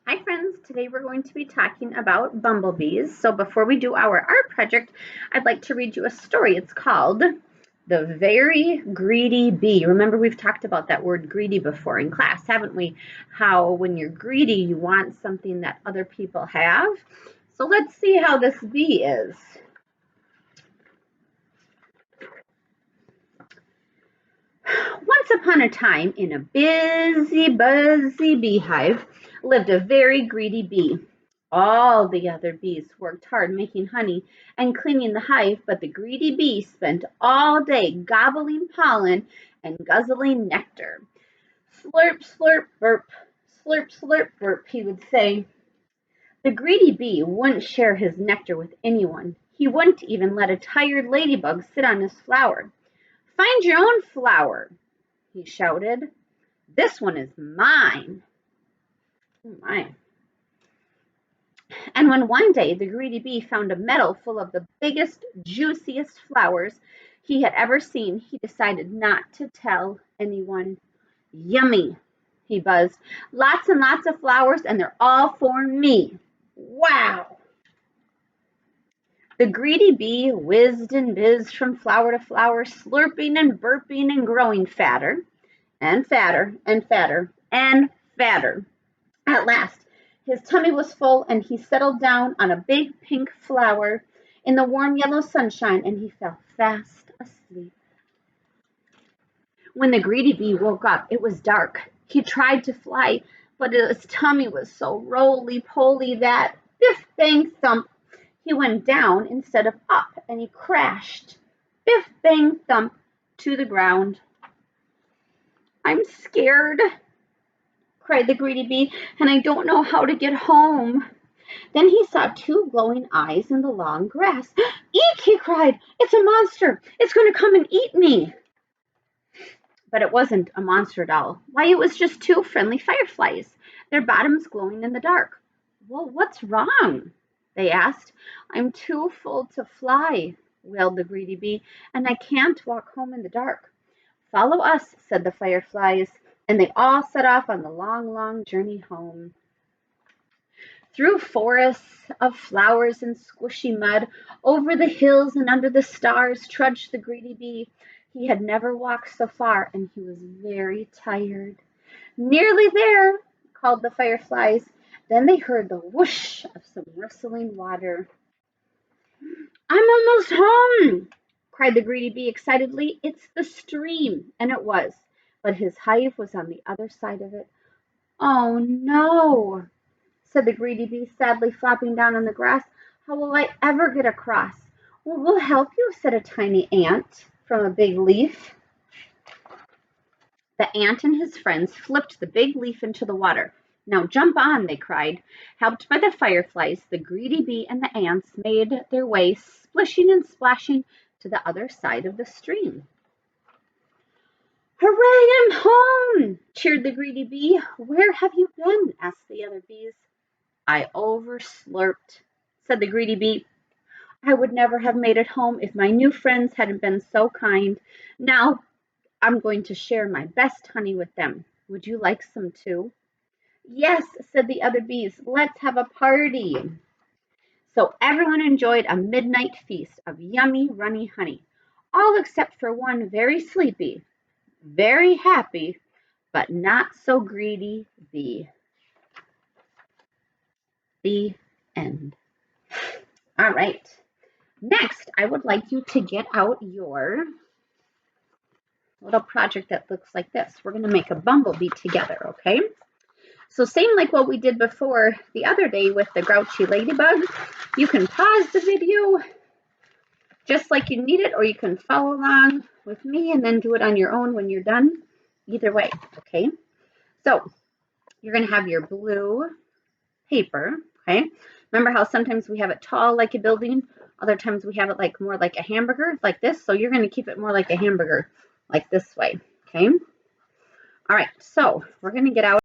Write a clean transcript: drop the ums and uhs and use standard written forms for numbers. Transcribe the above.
Hi friends, today we're going to be talking about bumblebees. So before we do our art project, I'd like to read you a story. It's called The Very Greedy Bee. Remember, we've talked about that word greedy before in class, haven't we? How when you're greedy, you want something that other people have. So let's see how this bee is. Once upon a time, in a busy, buzzy beehive, lived a very greedy bee. All the other bees worked hard making honey and cleaning the hive, but the greedy bee spent all day gobbling pollen and guzzling nectar. Slurp, slurp, burp, slurp, slurp, burp, he would say. The greedy bee wouldn't share his nectar with anyone. He wouldn't even let a tired ladybug sit on his flower. Find your own flower, he shouted. This one is mine. Oh my. And when one day the greedy bee found a meadow full of the biggest, juiciest flowers he had ever seen, he decided not to tell anyone. Yummy, he buzzed. Lots and lots of flowers, and they're all for me. Wow. The greedy bee whizzed and bizzed from flower to flower, slurping and burping and growing fatter and fatter and fatter and fatter. At last, his tummy was full and he settled down on a big pink flower in the warm yellow sunshine and he fell fast asleep. When the greedy bee woke up, it was dark. He tried to fly, but his tummy was so roly-poly that biff, bang, thump, he went down instead of up and he crashed, biff, bang, thump, to the ground. I'm scared, cried the greedy bee, and I don't know how to get home. Then he saw two glowing eyes in the long grass. Eek, he cried. It's a monster. It's going to come and eat me. But it wasn't a monster doll. Why, it was just two friendly fireflies, their bottoms glowing in the dark. Well, what's wrong? They asked. I'm too full to fly, wailed the greedy bee, and I can't walk home in the dark. Follow us, said the fireflies, and they all set off on the long, long journey home. Through forests of flowers and squishy mud, over the hills and under the stars trudged the greedy bee. He had never walked so far, and he was very tired. Nearly there, called the fireflies. Then they heard the whoosh of some rustling water. I'm almost home, cried the greedy bee excitedly. It's the stream, and it was, but his hive was on the other side of it. Oh no, said the greedy bee, sadly flopping down on the grass. How will I ever get across? Well, we'll help you, said a tiny ant from a big leaf. The ant and his friends flipped the big leaf into the water. Now jump on, they cried. Helped by the fireflies, the greedy bee and the ants made their way, splishing and splashing, to the other side of the stream. Hooray, I'm home! Cheered the greedy bee. Where have you been? Asked the other bees. I overslurped, said the greedy bee. I would never have made it home if my new friends hadn't been so kind. Now I'm going to share my best honey with them. Would you like some too? Yes, said the other bees. Let's have a party. So everyone enjoyed a midnight feast of yummy, runny honey, all except for one very sleepy, very happy, but not so greedy bee. The end. All right. Next, I would like you to get out your little project that looks like this. We're going to make a bumblebee together, okay? So same like what we did before the other day with the grouchy ladybug. You can pause the video just like you need it, or you can follow along with me and then do it on your own when you're done. Either way, okay? So you're going to have your blue paper, okay? Remember how sometimes we have it tall like a building, other times we have it like more like a hamburger, like this. So you're going to keep it more like a hamburger, like this way, okay? All right, so we're going to get out